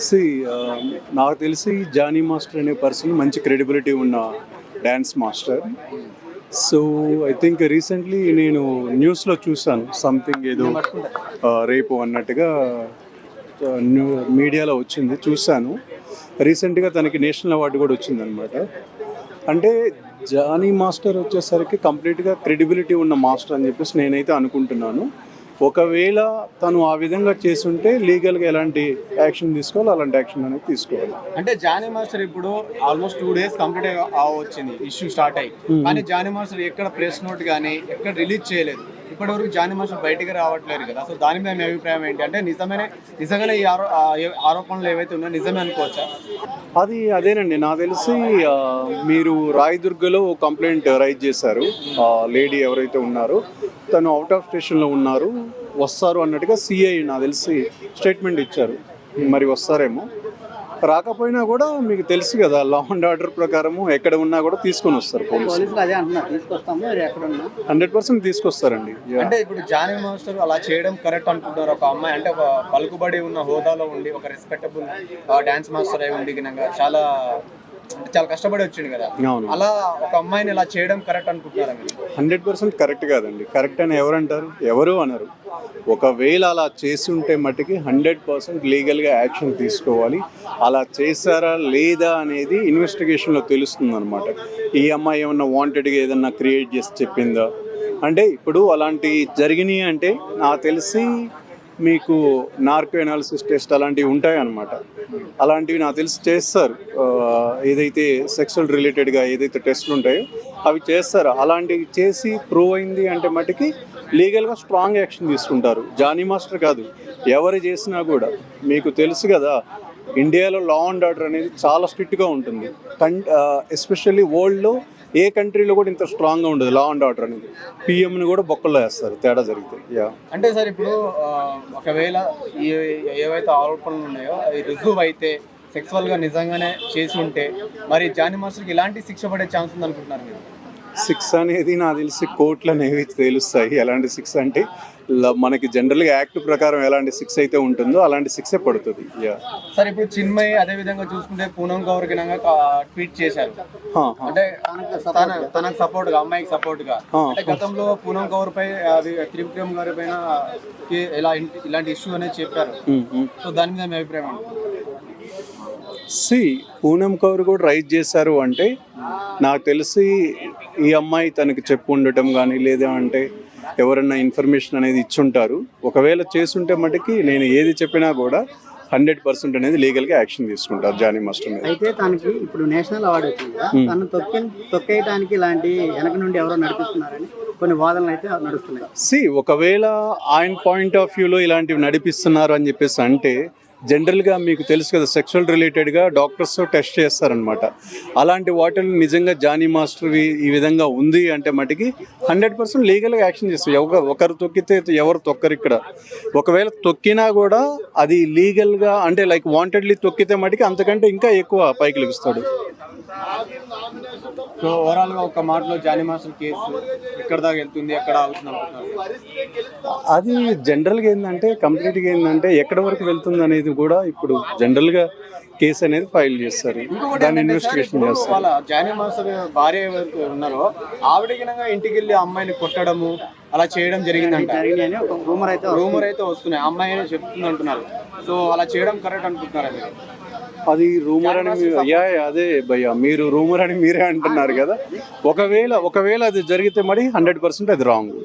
C నాకు తెలిసి Johnny master అనే పర్సన్ మంచి క్రెడిబిలిటీ ఉన్న dance master. So I think recently నేను న్యూస్లో చూశాను సంథింగ్ ఏదో రేపు అన్నట్టుగా మీడియాలో వచ్చింది చూశాను. రీసెంట్గా తనకి నేషనల్ అవార్డు కూడా వచ్చిందనమాట. అంటే జానీ మాస్టర్ వచ్చేసరికి కంప్లీట్గా క్రెడిబిలిటీ ఉన్న మాస్టర్ అని చెప్పేసి నేనైతే అనుకుంటున్నాను. ఒకవేళ తను ఆ విధంగా చేస్తుంటే లీగల్గా ఎలాంటి యాక్షన్ తీసుకోవాలి అలాంటి యాక్షన్ అనేది తీసుకోవాలి. అంటే జానీ మాస్టర్ ఇప్పుడు ఆల్మోస్ట్ 2 days కంప్లీట్ వచ్చింది ఇష్యూ స్టార్ట్ అయ్యి, కానీ జానీ మాస్టర్ ఎక్కడ ప్రెస్ నోట్ కానీ ఎక్కడ రిలీజ్ చేయలేదు. ఇప్పటివరకు జానీ మాస్టర్ బయటికి రావట్లేదు కదా. సో దాని మీద మీ అభిప్రాయం ఏంటి? అంటే నిజంగానే ఈ ఆరోపణలు ఏవైతే ఉన్నాయో నిజమే అనుకోవచ్చా? అదేనండి, నాకు తెలిసి మీరు రాయదుర్గలో కంప్లైంట్ రైజ్ చేశారు. లేడీ ఎవరైతే ఉన్నారో తను అవుట్ ఆఫ్ స్టేషన్లో ఉన్నారు, వస్తారు అన్నట్టుగా సిఐ నాకు తెలిసి స్టేట్మెంట్ ఇచ్చారు. మరి వస్తారేమో, రాకపోయినా కూడా మీకు తెలుసు కదా లా అండ్ ఆర్డర్ ప్రకారము ఎక్కడ ఉన్నా కూడా తీసుకొని వస్తారు పోలీసులు. 100% తీసుకొస్తారండి. అంటే ఇప్పుడు జానీ మాస్టర్ అలా చేయడం కరెక్ట్ అనుకుంటున్నారు? ఒక అమ్మాయి అంటే ఒక పలుకుబడి ఉన్న హోదాలో ఉండి ఒక రెస్పెక్టబుల్ డాన్స్ మాస్టర్ అయి ఉండి చాలా కష్టపడి వచ్చింది కదా, అలా ఒక అమ్మాయిని ఇలా చేయడం కరెక్ట్ అనుకుంటున్నారా మీరు? 100% కరెక్ట్ కాదండి. కరెక్ట్ అని ఎవరు అంటారు? ఎవరు అనరు. ఒకవేళ అలా చేసి ఉంటే మట్టుకి 100% లీగల్గా యాక్షన్ తీసుకోవాలి. అలా చేశారా లేదా అనేది ఇన్వెస్టిగేషన్లో తెలుస్తుంది అనమాట. ఈ అమ్మాయి ఏమన్నా వాంటెడ్గా ఏదన్నా క్రియేట్ చేసి చెప్పిందా అంటే, ఇప్పుడు అలాంటి జరిగినాయి అంటే నాకు తెలిసి మీకు నార్కో ఎనాలిసిస్ టెస్ట్ అలాంటివి ఉంటాయి అన్నమాట. అలాంటివి నాకు తెలిసి చేస్తారు. ఏదైతే సెక్సువల్ రిలేటెడ్గా ఏదైతే టెస్ట్లు ఉంటాయో అవి చేస్తారు. అలాంటివి చేసి ప్రూవ్ అయింది అంటే మటుకి లీగల్గా స్ట్రాంగ్ యాక్షన్ తీసుకుంటారు. జానీ మాస్టర్ కాదు, ఎవరు చేసినా కూడా. మీకు తెలుసు కదా ఇండియాలో లా అండ్ ఆర్డర్ అనేది చాలా స్ట్రిక్ట్గా ఉంటుంది. ఎస్పెషల్లీ వరల్డ్లో ఏ కంట్రీలో కూడా ఇంత స్ట్రాంగ్గా ఉండదు లా అండ్ ఆర్డర్ అనేది. పిఎంని కూడా బొక్కల్లో వేస్తారు తేడా జరిగితే. అంటే సార్ ఇప్పుడు ఒకవేళ ఏవైతే ఆరోపణలు ఉన్నాయో అవి రుజువు అయితే సెక్సువల్గా నిజంగానే చేసి ఉంటే మరి జానీ మాస్టర్కి ఇలాంటి శిక్ష పడే ఛాన్స్ ఉంది అనుకుంటున్నారు మీరు? శిక్ష అనేది నాకు తెలిసి కోర్టులు అనేవి తెలుస్తాయి. ఎలాంటి శిక్ష అంటే మనకి జనరల్గా యాక్ట్ ప్రకారం ఎలాంటి శిక్ష అయితే ఉంటుందో అలాంటి శిక్ష పడుతుంది. సార్ ఇప్పుడు చిన్మయి అదే విధంగా చూసుకుంటే పూనం గౌర్ ట్వీట్ చేశారు, అంటే తనకు సపోర్ట్ గా, అమ్మాయికి సపోర్ట్ గా. అంటే గతంలో పూనం గౌర్ పై త్రివిక్రమ్ గారి పైన ఇలాంటి ఇష్యూ అనేది చెప్పారు. సో దాని మీద మీ అభిప్రాయం? పూనం కౌర్ కూడా రైజ్ చేశారు అంటే నాకు తెలిసి ఈ అమ్మాయి తనకి చెప్పు ఉండటం కానీ లేదా అంటే ఎవరన్నా ఇన్ఫర్మేషన్ అనేది ఇచ్చుంటారు. ఒకవేళ చేస్తుంటే మటుకి నేను ఏది చెప్పినా కూడా 100% అనేది లీగల్గా యాక్షన్ తీసుకుంటారు జానీ మాస్టర్ మీద. అయితే తనకి ఇప్పుడు నేషనల్ అవార్డు వచ్చింది కదా, తను తొక్కేయడానికి ఇలాంటి వెనక నుండి ఎవరో నడిపిస్తున్నారని కొన్ని వాదనలు అయితే నడుస్తున్నాయి. ఒకవేళ ఆయన పాయింట్ ఆఫ్ వ్యూలో ఇలాంటివి నడిపిస్తున్నారు అని చెప్పేసి అంటే జనరల్గా మీకు తెలుసు కదా సెక్షువల్ రిలేటెడ్గా డాక్టర్స్ టెస్ట్ చేస్తారనమాట. అలాంటి వాటిని నిజంగా జానీ మాస్టర్ ఈ విధంగా ఉంది అంటే మటుకి 100% లీగల్గా యాక్షన్ చేస్తారు. ఒకరు తొక్కితే ఎవరు తొక్కరు ఇక్కడ. ఒకవేళ తొక్కినా కూడా అది లీగల్గా అంటే లైక్ వాంటెడ్లీ తొక్కితే మటుకి అంతకంటే ఇంకా ఎక్కువ పైకి లభిస్తాడు. సో ఓవరాల్గా ఒక మాటలో జానీ మాస్టర్ కేసు ఎక్కడ దాకా వెళ్తుంది, ఎక్కడ అవుతుంది అనుకుంటున్నారు? అది జనరల్గా ఏంటంటే కంప్లీట్గా ఏంటంటే ఎక్కడ వరకు వెళ్తుంది అనేది కూడా ఇప్పుడు జనరల్గా కేసు అనేది ఫైల్ చేస్తారు, దాన్ని ఇన్వెస్టిగేషన్ చేస్తారు. వాళ్ళ జానీ మాస్టర్ భార్య ఎవరైతే ఉన్నారో ఆవిడకి ఇంటికి వెళ్ళి అమ్మాయిని కొట్టడము అలా చేయడం జరిగిందంట. రూమర్ అయితే వస్తున్నాయి, అమ్మాయి చెప్తుంది అంటున్నారు. సో అలా చేయడం కరెక్ట్ అనుకుంటున్నారు? అది రూమర్ అని అదే భయ్యా, మీరు రూమర్ అని మీరే అంటున్నారు కదా. ఒకవేళ అది జరిగితే మరి 100% అది రాంగ్.